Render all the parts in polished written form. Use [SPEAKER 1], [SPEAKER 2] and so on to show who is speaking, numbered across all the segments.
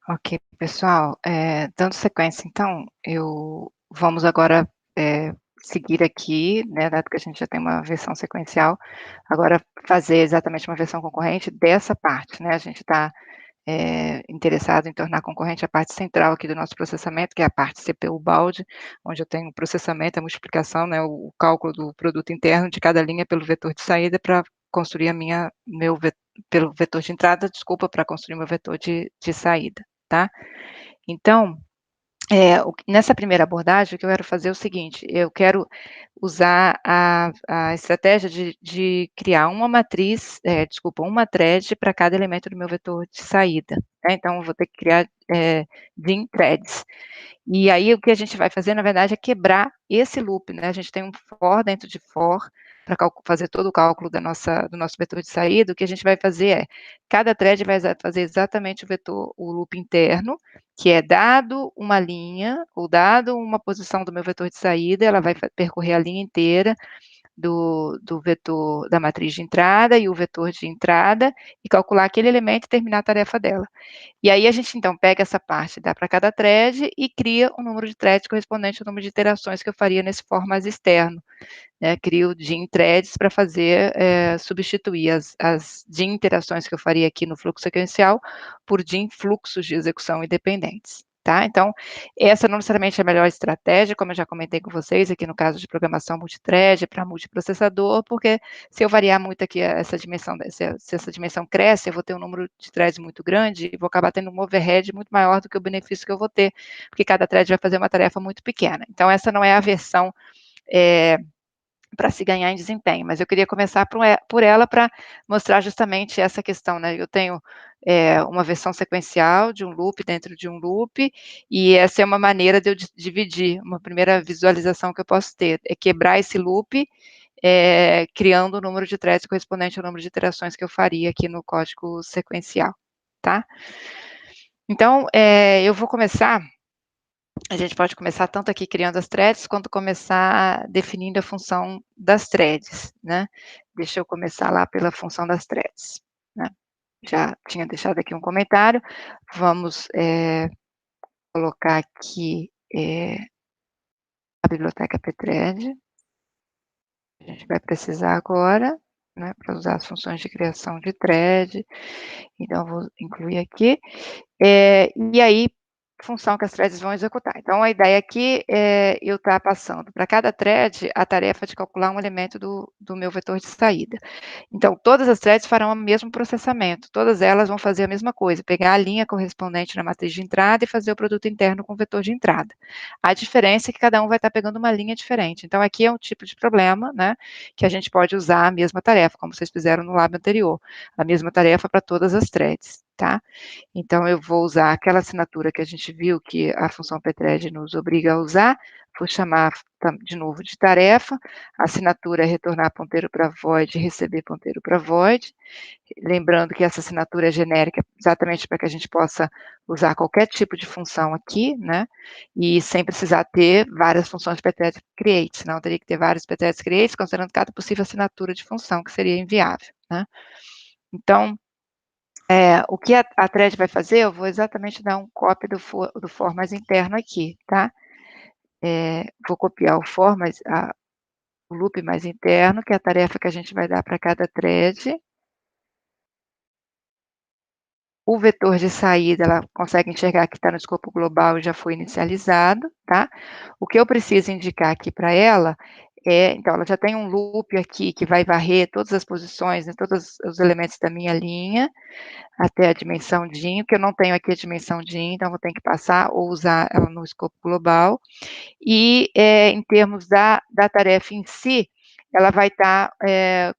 [SPEAKER 1] Ok, pessoal, dando sequência então, vamos agora, seguir aqui, né, dado que a gente já tem uma versão sequencial, agora fazer exatamente uma versão concorrente dessa parte, né, a gente está, interessado em tornar concorrente a parte central aqui do nosso processamento, que é a parte CPU balde, onde eu tenho o processamento, a multiplicação, né, o cálculo do produto interno de cada linha pelo vetor de saída para construir a minha meu ve pelo vetor de entrada, desculpa, para construir meu vetor de saída, tá? Então, nessa primeira abordagem, o que eu quero fazer é o seguinte: eu quero usar a estratégia de criar uma matriz, desculpa, uma thread para cada elemento do meu vetor de saída, né, então eu vou ter que criar, bin threads. E aí o que a gente vai fazer, na verdade, é quebrar esse loop, né, a gente tem um for dentro de for, para fazer todo o cálculo do nosso vetor de saída, o que a gente vai fazer é, cada thread vai fazer exatamente o loop interno, que é dado uma linha, ou dado uma posição do meu vetor de saída, ela vai percorrer a linha inteira do vetor da matriz de entrada e o vetor de entrada, e calcular aquele elemento e terminar a tarefa dela. E aí a gente então pega essa parte, dá para cada thread e cria um número de threads correspondente ao número de iterações que eu faria nesse for mais externo, né, crio DIN threads para fazer, substituir as DIN interações que eu faria aqui no fluxo sequencial, por DIN fluxos de execução independentes, tá? Então, essa não necessariamente é a melhor estratégia, como eu já comentei com vocês, aqui no caso de programação multithread para multiprocessador, porque se eu variar muito aqui essa dimensão, se essa dimensão cresce, eu vou ter um número de threads muito grande e vou acabar tendo um overhead muito maior do que o benefício que eu vou ter, porque cada thread vai fazer uma tarefa muito pequena. Então, essa não é a versão, para se ganhar em desempenho, mas eu queria começar por ela para mostrar justamente essa questão, né, eu tenho, uma versão sequencial de um loop dentro de um loop, e essa é uma maneira de eu dividir, uma primeira visualização que eu posso ter, é quebrar esse loop, criando o número de threads correspondente ao número de iterações que eu faria aqui no código sequencial, tá? Então, eu vou começar. A gente pode começar tanto aqui criando as threads, quanto começar definindo a função das threads, né. Deixa eu começar lá pela função das threads, né. Já tinha deixado aqui um comentário, vamos, colocar aqui, a biblioteca pthread, a gente vai precisar agora, né, para usar as funções de criação de thread, então vou incluir aqui. E aí, função que as threads vão executar. Então, a ideia aqui é eu estar passando para cada thread a tarefa de calcular um elemento do meu vetor de saída. Então, todas as threads farão o mesmo processamento, todas elas vão fazer a mesma coisa, pegar a linha correspondente na matriz de entrada e fazer o produto interno com o vetor de entrada. A diferença é que cada um vai estar pegando uma linha diferente. Então, aqui é um tipo de problema, né, que a gente pode usar a mesma tarefa, como vocês fizeram no lab anterior, a mesma tarefa para todas as threads, tá? Então, eu vou usar aquela assinatura que a gente viu que a função pthread nos obriga a usar, vou chamar de novo de tarefa, a assinatura é retornar ponteiro para void, receber ponteiro para void, lembrando que essa assinatura é genérica exatamente para que a gente possa usar qualquer tipo de função aqui, né, e sem precisar ter várias funções pthread create, senão eu teria que ter vários pthread creates, considerando cada possível assinatura de função, que seria inviável, né. Então, o que a thread vai fazer, eu vou exatamente dar um copy do for mais interno aqui, tá. Vou copiar o for mais o loop mais interno, que é a tarefa que a gente vai dar para cada thread. O vetor de saída, ela consegue enxergar que está no escopo global e já foi inicializado, tá. O que eu preciso indicar aqui para ela então, ela já tem um loop aqui que vai varrer todas as posições, né, todos os elementos da minha linha, até a dimensão DIN, que eu não tenho aqui a dimensão DIN, então vou ter que passar ou usar ela no escopo global. E, em termos da tarefa em si, ela vai estar,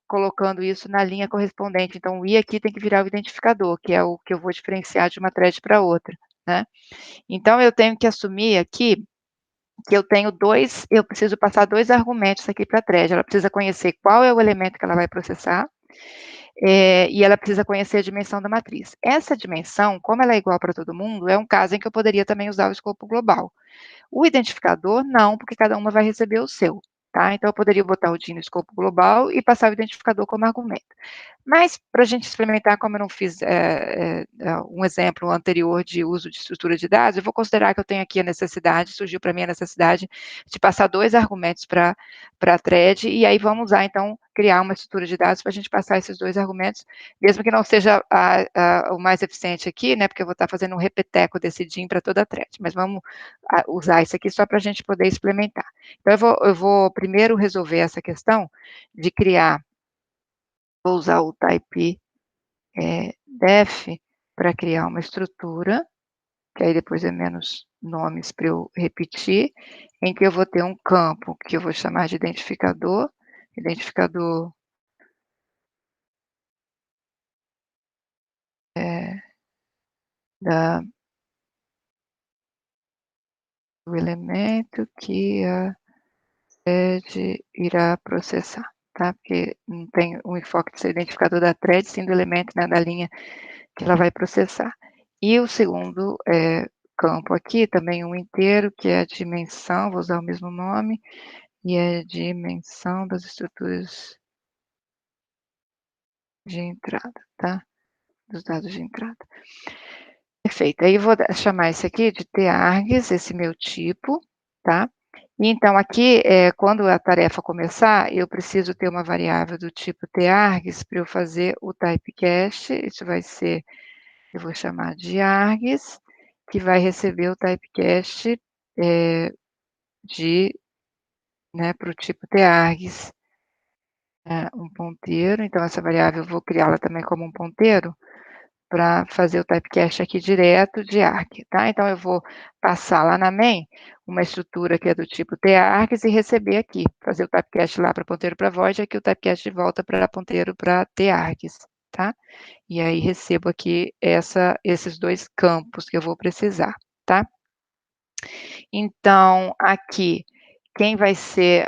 [SPEAKER 1] colocando isso na linha correspondente, então o i aqui tem que virar o identificador, que é o que eu vou diferenciar de uma thread para outra, né. Então eu tenho que assumir aqui que eu preciso passar 2 argumentos aqui para a thread, ela precisa conhecer qual é o elemento que ela vai processar, e ela precisa conhecer a dimensão da matriz. Essa dimensão, como ela é igual para todo mundo, é um caso em que eu poderia também usar o escopo global. O identificador, não, porque cada uma vai receber o seu, tá? Então, eu poderia botar o DIN no escopo global e passar o identificador como argumento. Mas para a gente experimentar, como eu não fiz, um exemplo anterior de uso de estrutura de dados, eu vou considerar que eu tenho aqui a necessidade, surgiu para mim a necessidade de passar 2 argumentos para a thread, e aí vamos usar então, criar uma estrutura de dados para a gente passar esses 2 argumentos, mesmo que não seja o mais eficiente aqui, né, porque eu vou estar fazendo um repeteco desse DIM para toda a thread, mas vamos usar isso aqui só para a gente poder experimentar. Então eu vou primeiro resolver essa questão de criar, vou usar o type def para criar uma estrutura, que aí depois é menos nomes para eu repetir, em que eu vou ter um campo que eu vou chamar de identificador, identificador da do elemento que a thread irá processar, tá? Porque não tem o enfoque de ser identificador da thread, sim do elemento, né, da linha que ela vai processar. E o segundo campo aqui, também um inteiro, que é a dimensão, vou usar o mesmo nome, e é a dimensão das estruturas de entrada, tá? Dos dados de entrada. Perfeito, aí eu vou chamar esse aqui de targs, esse meu tipo, tá? E então aqui, quando a tarefa começar, eu preciso ter uma variável do tipo targs para eu fazer o typecast, isso vai ser, eu vou chamar de args, que vai receber o typecast de, né, para o tipo targs, um ponteiro, então essa variável eu vou criá-la também como um ponteiro, para fazer o typecast aqui direto de arg, tá? Então eu vou passar lá na main uma estrutura que é do tipo targs e receber aqui, fazer o typecast lá para ponteiro para void, aqui o typecast de volta para ponteiro para targs, tá? E aí recebo aqui esses 2 campos que eu vou precisar, tá? Então, aqui, quem vai ser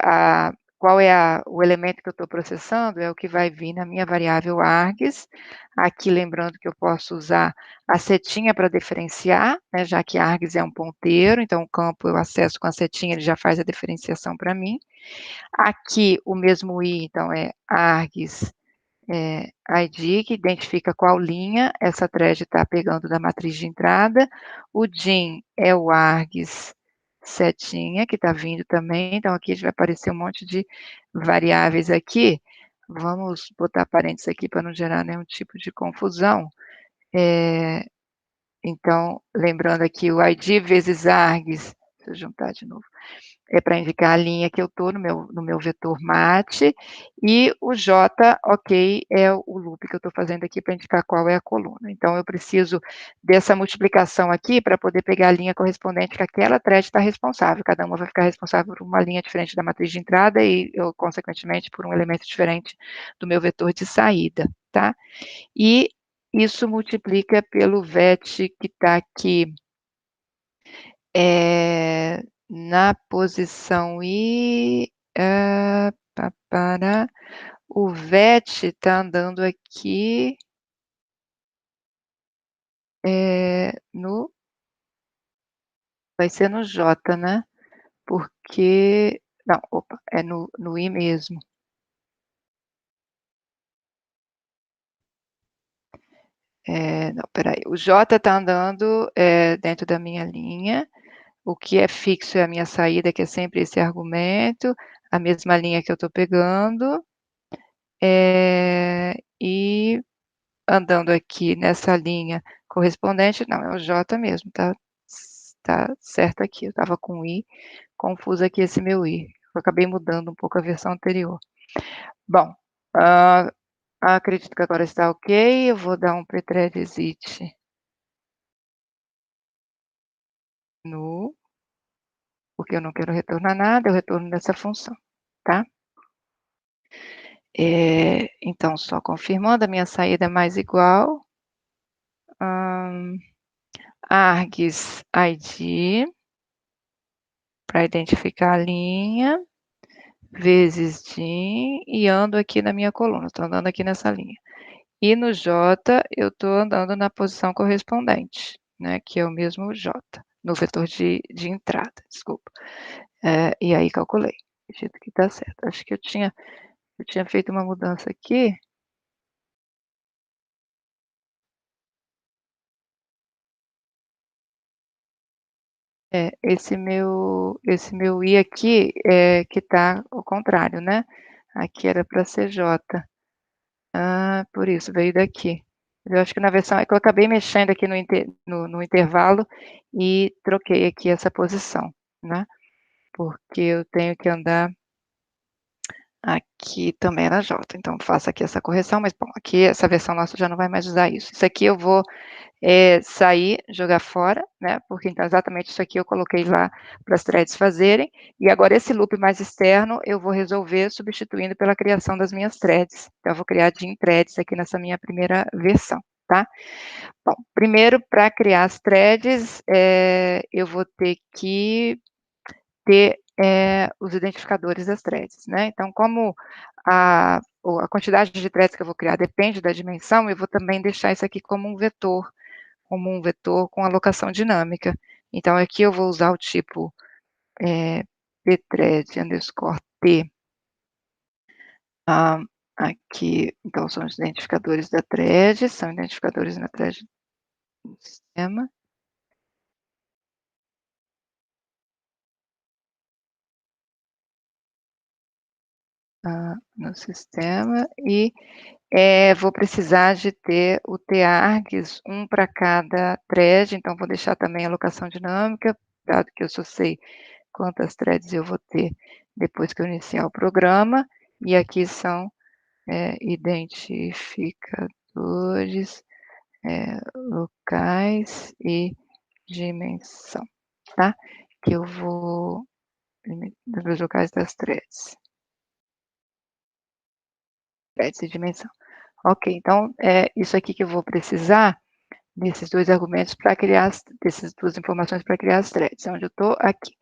[SPEAKER 1] qual é o elemento que eu estou processando, é o que vai vir na minha variável args. Aqui, lembrando que eu posso usar a setinha para diferenciar, né, já que args é um ponteiro, então o campo eu acesso com a setinha, ele já faz a diferenciação para mim. Aqui, o mesmo i, então, é args ID, que identifica qual linha essa thread está pegando da matriz de entrada. O DIM é o args setinha, que está vindo também, então aqui vai aparecer um monte de variáveis aqui. Vamos botar parênteses aqui para não gerar nenhum tipo de confusão. Então, lembrando aqui, o ID vezes args, deixa eu juntar de novo, é para indicar a linha que eu estou no meu vetor mate, e o J, ok, é o loop que eu estou fazendo aqui para indicar qual é a coluna. Então, eu preciso dessa multiplicação aqui para poder pegar a linha correspondente que aquela thread está responsável. Cada uma vai ficar responsável por uma linha diferente da matriz de entrada e, eu, consequentemente, por um elemento diferente do meu vetor de saída, tá? E isso multiplica pelo vet que está aqui na posição I, o vet está andando aqui no, vai ser no J, né? Porque, não, opa, é no I mesmo. Não, peraí, o J está andando dentro da minha linha, o que é fixo é a minha saída, que é sempre esse argumento, a mesma linha que eu estou pegando, e andando aqui nessa linha correspondente, não, é o J mesmo, tá certo aqui, eu estava com I, confuso aqui esse meu I, eu acabei mudando um pouco a versão anterior. Bom, acredito que agora está ok, eu vou dar um pretread exit no, porque eu não quero retornar nada, eu retorno nessa função, tá? Então, só confirmando, a minha saída é mais igual, args id, para identificar a linha, vezes DIM, e ando aqui na minha coluna, estou andando aqui nessa linha. E no J, eu estou andando na posição correspondente, né, que é o mesmo J, no vetor de entrada, desculpa. E aí calculei, do jeito que está certo. Acho que eu tinha feito uma mudança aqui, esse meu i aqui, que tá ao contrário, né. Aqui era para ser j. Ah, por isso, veio daqui. Eu acho que na versão é que eu acabei mexendo aqui no intervalo e troquei aqui essa posição, né, porque eu tenho que andar aqui também era J, então faço aqui essa correção, mas bom, aqui essa versão nossa já não vai mais usar isso. Isso aqui eu vou, sair, jogar fora, né, porque então exatamente isso aqui eu coloquei lá para as threads fazerem, e agora esse loop mais externo eu vou resolver substituindo pela criação das minhas threads. Então eu vou criar Dim threads aqui nessa minha primeira versão, tá. Bom, primeiro para criar as threads, eu vou ter que ter, os identificadores das threads, né. Então como a quantidade de threads que eu vou criar depende da dimensão, eu vou também deixar isso aqui como um vetor com alocação dinâmica. Então aqui eu vou usar o tipo, pthread_t, aqui, então são os identificadores da thread, são identificadores na thread do sistema. No sistema e, vou precisar de ter o targs, um para cada thread, então vou deixar também a alocação dinâmica, dado que eu só sei quantas threads eu vou ter depois que eu iniciar o programa, e aqui são, identificadores, locais e dimensão, tá? Que eu vou dos locais das threads e dimensão. Ok, então é isso aqui que eu vou precisar desses 2 argumentos para criar dessas 2 informações para criar as threads, onde eu estou aqui.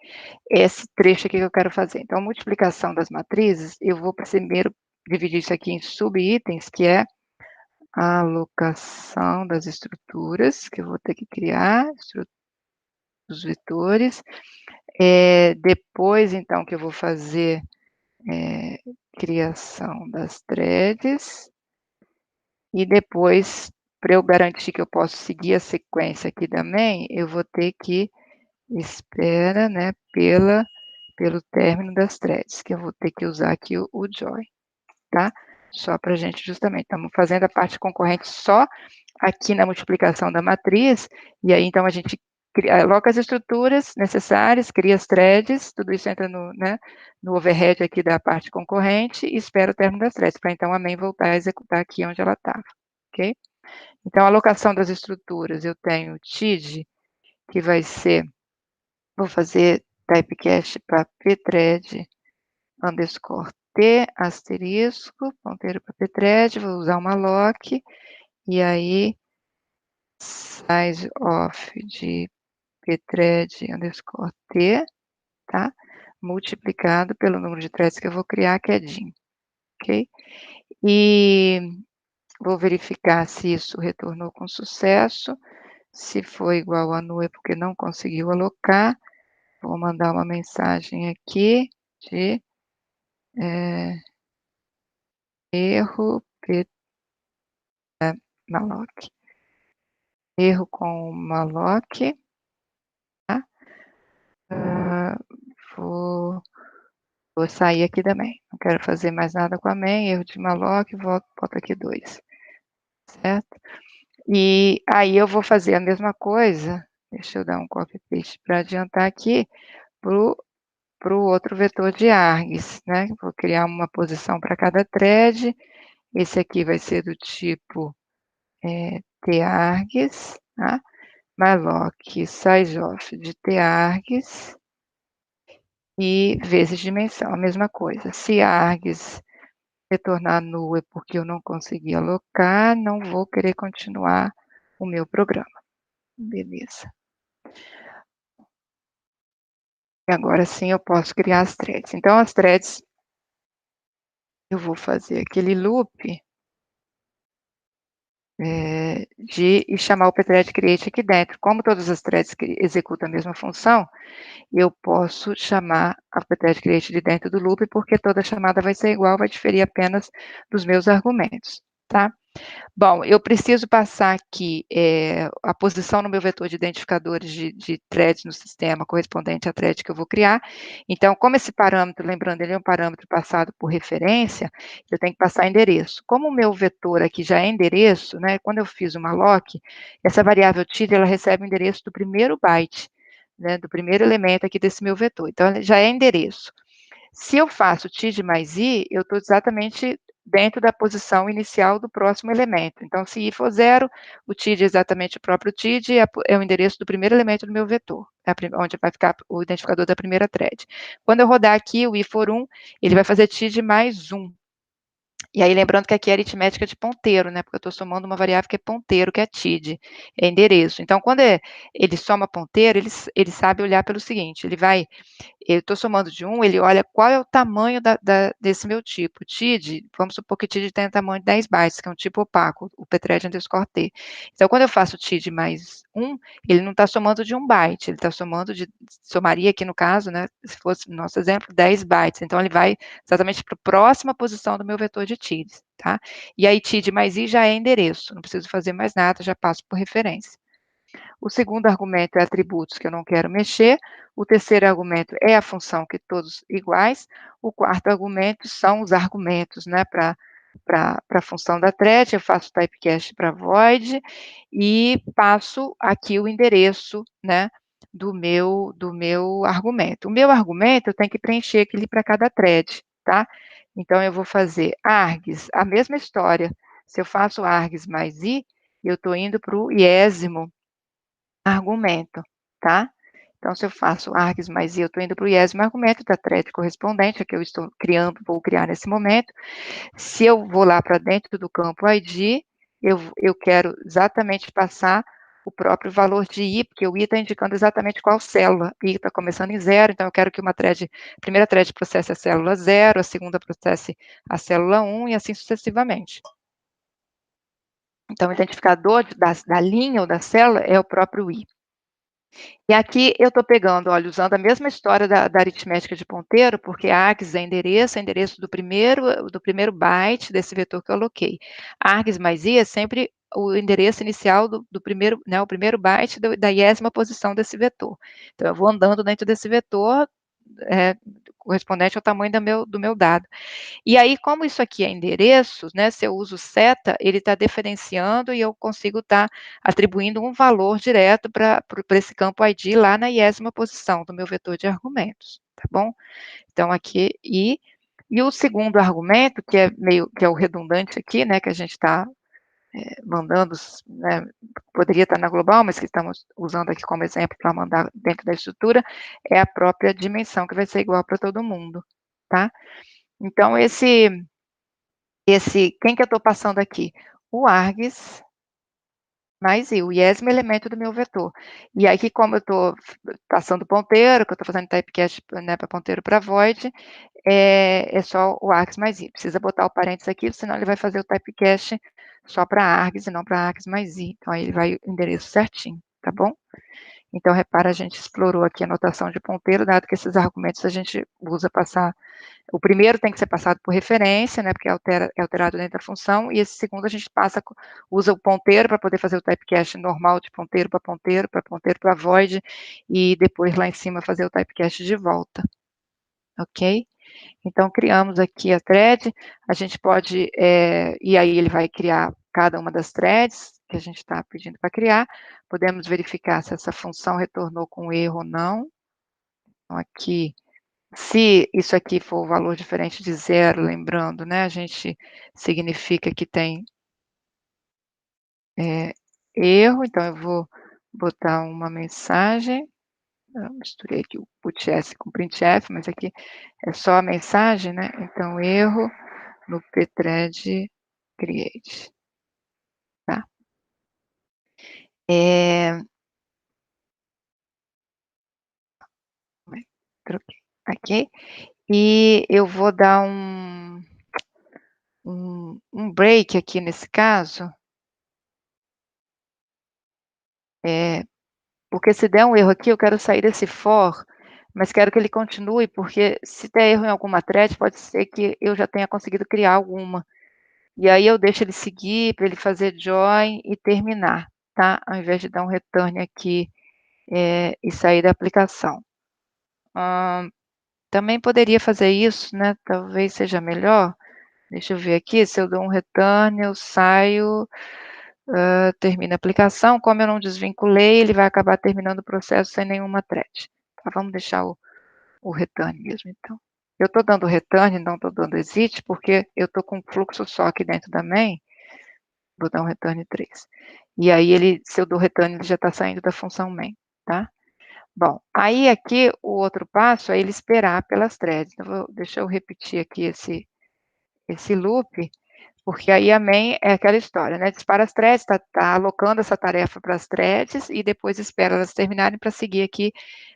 [SPEAKER 1] Esse trecho aqui que eu quero fazer. Então, a multiplicação das matrizes, eu vou primeiro dividir isso aqui em subitens, que é a alocação das estruturas, que eu vou ter que criar, os vetores. Depois, então, que eu vou fazer, criação das threads. E depois, para eu garantir que eu posso seguir a sequência aqui também, eu vou ter que espera, né, pelo término das threads, que eu vou ter que usar aqui o join, tá? Só para a gente justamente, estamos fazendo a parte concorrente só aqui na multiplicação da matriz, e aí então a gente aloca as estruturas necessárias, cria as threads, tudo isso entra no, né, no overhead aqui da parte concorrente e espera o término das threads, para então a main voltar a executar aqui onde ela estava, ok? Então, a alocação das estruturas, eu tenho o TID, que vai ser, vou fazer typecast para pthread underscore t asterisco, ponteiro para pthread, vou usar uma lock, e aí size of de pthread underscore t, tá? Multiplicado pelo número de threads que eu vou criar, que é dim, ok? E vou verificar se isso retornou com sucesso. Se for igual a null é porque não conseguiu alocar. Vou mandar uma mensagem aqui de erro malloc. Erro com malloc, tá? Vou sair aqui da main. Não quero fazer mais nada com a main. Erro de malloc, boto aqui 2, certo? E aí eu vou fazer a mesma coisa. Deixa eu dar um copy paste para adiantar aqui para o outro vetor de args, né? Vou criar uma posição para cada thread. Esse aqui vai ser do tipo targs, tá? Malloc sizeof de targs e vezes dimensão, a mesma coisa. Se args retornar null é porque eu não consegui alocar, não vou querer continuar o meu programa. Beleza. E agora sim eu posso criar as threads. Então, as threads, eu vou fazer aquele loop e chamar o pthread create aqui dentro. Como todas as threads que executam a mesma função, eu posso chamar a pthread create de dentro do loop, porque toda chamada vai ser igual, vai diferir apenas dos meus argumentos, tá? Bom, eu preciso passar aqui, a posição no meu vetor de identificadores de threads no sistema correspondente à thread que eu vou criar. Então, como esse parâmetro, lembrando, ele é um parâmetro passado por referência, eu tenho que passar endereço. Como o meu vetor aqui já é endereço, né, quando eu fiz uma lock, essa variável tid, ela recebe o endereço do primeiro byte, né, do primeiro elemento aqui desse meu vetor. Então, ele já é endereço. Se eu faço tid mais i, eu estou exatamente dentro da posição inicial do próximo elemento. Então, se i for 0, o tid é exatamente o próprio tid, é o endereço do primeiro elemento do meu vetor, onde vai ficar o identificador da primeira thread. Quando eu rodar aqui, o i for 1, ele vai fazer tid mais 1. E aí, lembrando que aqui é aritmética de ponteiro, né? Porque eu estou somando uma variável que é ponteiro, que é tid, é endereço. Então, quando ele soma ponteiro, ele sabe olhar pelo seguinte: eu estou somando de 1, ele olha qual é o tamanho desse meu tipo. TID, vamos supor que TID tenha tamanho de 10 bytes, que é um tipo opaco, o pthread underscore t. Então, quando eu faço TID mais 1, ele não está somando de 1 byte, ele está somaria aqui no caso, né, se fosse no nosso exemplo, 10 bytes. Então, ele vai exatamente para a próxima posição do meu vetor de TIDs, tá? E aí, TID mais i já é endereço, não preciso fazer mais nada, já passo por referência. O segundo argumento é atributos que eu não quero mexer. O terceiro argumento é a função que todos iguais. O quarto argumento são os argumentos, né, para a função da thread. Eu faço typecast para void e passo aqui o endereço, né, do meu argumento. O meu argumento eu tenho que preencher aquele para cada thread, tá? Então, eu vou fazer args, a mesma história. Se eu faço args mais i, eu estou indo para o iésimo argumento, tá? Então, se eu faço args mais i, eu estou indo para o iésimo argumento da thread correspondente, a que eu estou criando, vou criar nesse momento. Se eu vou lá para dentro do campo id, eu quero exatamente passar o próprio valor de i, porque o i está indicando exatamente qual célula. I está começando em 0, então eu quero que a primeira thread processe a célula 0, a segunda processe a célula 1 e assim sucessivamente. Então, o identificador da linha ou da célula é o próprio i. E aqui eu estou pegando, olha, usando a mesma história da aritmética de ponteiro, porque args é endereço do primeiro byte desse vetor que eu aloquei. Args mais i é sempre o endereço inicial do primeiro, né, o primeiro byte da iésima posição desse vetor. Então, eu vou andando dentro desse vetor, correspondente ao tamanho do meu dado. E aí, como isso aqui é endereços, né, se eu uso seta, ele está diferenciando e eu consigo estar atribuindo um valor direto para esse campo ID lá na iésima posição do meu vetor de argumentos, tá bom? Então, aqui, e o segundo argumento, que é o redundante aqui, né, que a gente está mandando, né, poderia estar na global, mas que estamos usando aqui como exemplo para mandar dentro da estrutura, é a própria dimensão, que vai ser igual para todo mundo, tá? Então, quem que eu estou passando aqui? O args mais i, o iésimo elemento do meu vetor. E aqui, como eu estou passando ponteiro, que eu estou fazendo typecast, né, para ponteiro para void, é só o args mais i. Precisa botar o parênteses aqui, senão ele vai fazer o typecast só para args e não para args mais i. Então, aí ele vai o endereço certinho, tá bom? Então, repara, a gente explorou aqui a notação de ponteiro, dado que esses argumentos a gente usa passar. O primeiro tem que ser passado por referência, né, porque é alterado dentro da função, e esse segundo a gente usa o ponteiro para poder fazer o typecast normal de ponteiro para void, e depois lá em cima fazer o typecast de volta, ok? Então, criamos aqui a thread, a gente pode, e aí ele vai criar cada uma das threads que a gente está pedindo para criar, podemos verificar se essa função retornou com erro ou não. Então, aqui, se isso aqui for o valor diferente de 0, lembrando, né, a gente significa que tem erro, então eu vou botar uma mensagem, eu misturei aqui o putS com printf, mas aqui é só a mensagem, né, então erro no pthread create, tá? Troquei aqui, e eu vou dar um break aqui nesse caso, porque se der um erro aqui, eu quero sair desse for, mas quero que ele continue, porque se der erro em alguma thread, pode ser que eu já tenha conseguido criar alguma. e aí eu deixo ele seguir para ele fazer join e terminar, tá, ao invés de dar um return aqui, e sair da aplicação. Hã, também poderia fazer isso, né, talvez seja melhor, deixa eu ver aqui, se eu dou um return, eu saio, termina a aplicação, como eu não desvinculei, ele vai acabar terminando o processo sem nenhuma thread. Tá, vamos deixar o return mesmo então. Eu estou dando return, não estou dando exit, porque eu estou com um fluxo só aqui dentro da main, vou dar um return 3. E aí ele, se eu dou return, ele já está saindo da função main, tá. Bom, aí aqui o outro passo é ele esperar pelas threads, então deixa eu repetir aqui esse loop, porque aí a main é aquela história, né, dispara as threads, tá alocando essa tarefa para as threads e depois espera elas terminarem para seguir aqui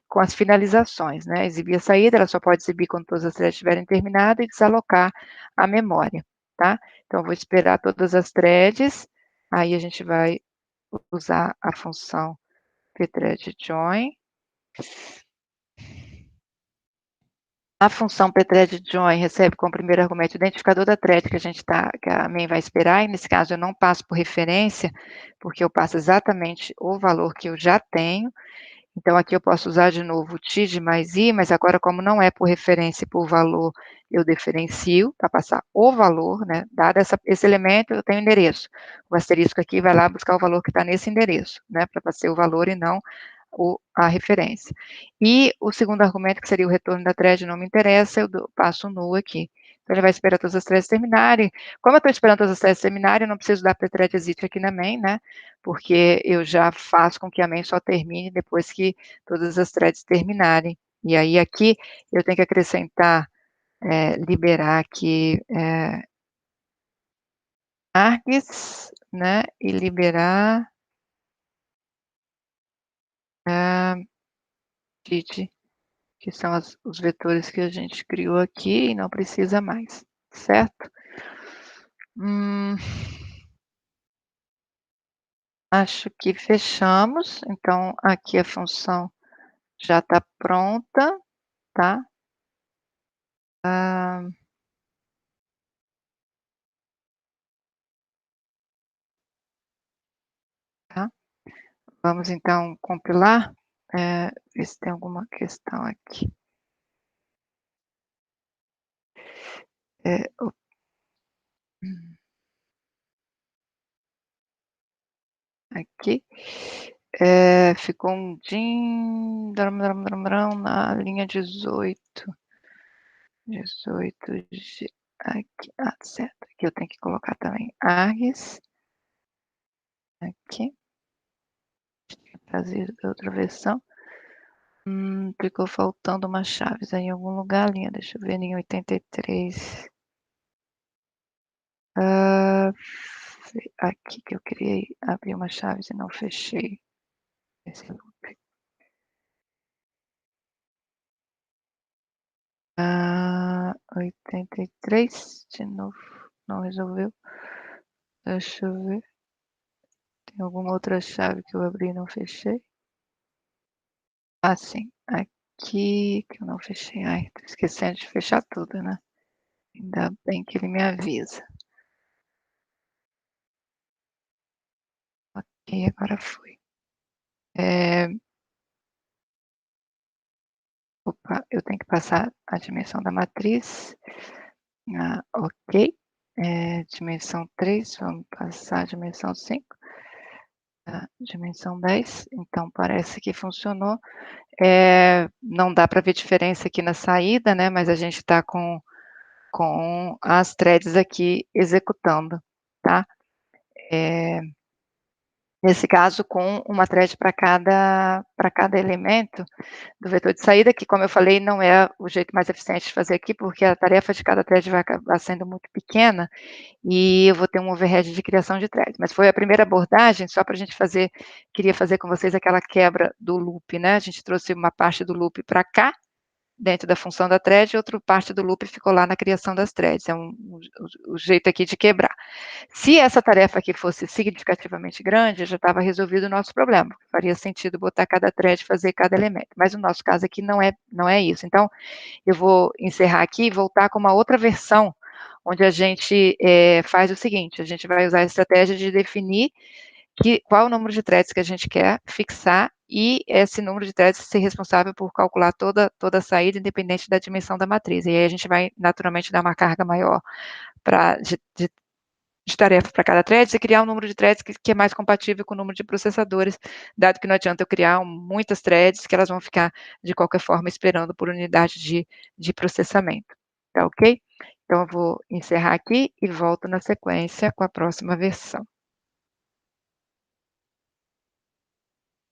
[SPEAKER 1] com as finalizações, né, exibir a saída, ela só pode exibir quando todas as threads tiverem terminado e desalocar a memória, tá. Então eu vou esperar todas as threads, aí a gente vai usar a função pthread_join. A função pthread_join recebe como primeiro argumento o identificador da thread que a main vai esperar, e nesse caso eu não passo por referência, porque eu passo exatamente o valor que eu já tenho. Então aqui eu posso usar de novo o TID mais I, mas agora como não é por referência e por valor, eu diferencio para passar o valor, né, dado esse elemento, eu tenho endereço. O asterisco aqui vai lá buscar o valor que está nesse endereço, né, para ser o valor e não a referência. E o segundo argumento, que seria o retorno da thread, não me interessa, eu passo null aqui. Então ele vai esperar todas as threads terminarem. Como eu estou esperando todas as threads terminarem, eu não preciso dar pthread exit aqui na main, né, porque eu já faço com que a main só termine depois que todas as threads terminarem. E aí aqui eu tenho que acrescentar, liberar aqui, args, né, e liberar, did, que são os vetores que a gente criou aqui e não precisa mais, certo? Hum, acho que fechamos, então aqui a função já está pronta, tá? Ah, tá. Vamos então compilar, ver se tem alguma questão aqui. O aqui, ficou um din na linha 18G, aqui, certo, aqui eu tenho que colocar também args, aqui, fazer outra versão. Ficou faltando umas chaves aí em algum lugar, linha, deixa eu ver, linha 83. Aqui que eu criei, abri uma chave e não fechei esse loop. 83, de novo, não resolveu. Deixa eu ver. Tem alguma outra chave que eu abri e não fechei? Sim, aqui que eu não fechei. Ai, tô esquecendo de fechar tudo, né? Ainda bem que ele me avisa. Ok, agora foi. Opa, eu tenho que passar a dimensão da matriz. Ok. Dimensão 3, vamos passar a dimensão 5. Dimensão 10, então parece que funcionou. Não dá para ver diferença aqui na saída, né, mas a gente está com as threads aqui executando, tá? Nesse caso, com uma thread para cada elemento do vetor de saída, que, como eu falei, não é o jeito mais eficiente de fazer aqui, porque a tarefa de cada thread vai acabar sendo muito pequena, e eu vou ter um overhead de criação de thread. Mas foi a primeira abordagem, só para a gente queria fazer com vocês aquela quebra do loop, né? A gente trouxe uma parte do loop para cá, dentro da função da thread, e outra parte do loop ficou lá na criação das threads. É o jeito aqui de quebrar. Se essa tarefa aqui fosse significativamente grande, já estava resolvido o nosso problema. Faria sentido botar cada thread e fazer cada elemento. Mas no nosso caso aqui não é isso. Então, eu vou encerrar aqui e voltar com uma outra versão, onde a gente, faz o seguinte, a gente vai usar a estratégia de definir qual é o número de threads que a gente quer fixar e esse número de threads ser responsável por calcular toda a saída, independente da dimensão da matriz. E aí a gente vai naturalmente dar uma carga maior pra de tarefa para cada thread e criar um número de threads que é mais compatível com o número de processadores, dado que não adianta eu criar muitas threads, que elas vão ficar, de qualquer forma, esperando por unidade de processamento. Tá ok? Então eu vou encerrar aqui e volto na sequência com a próxima versão.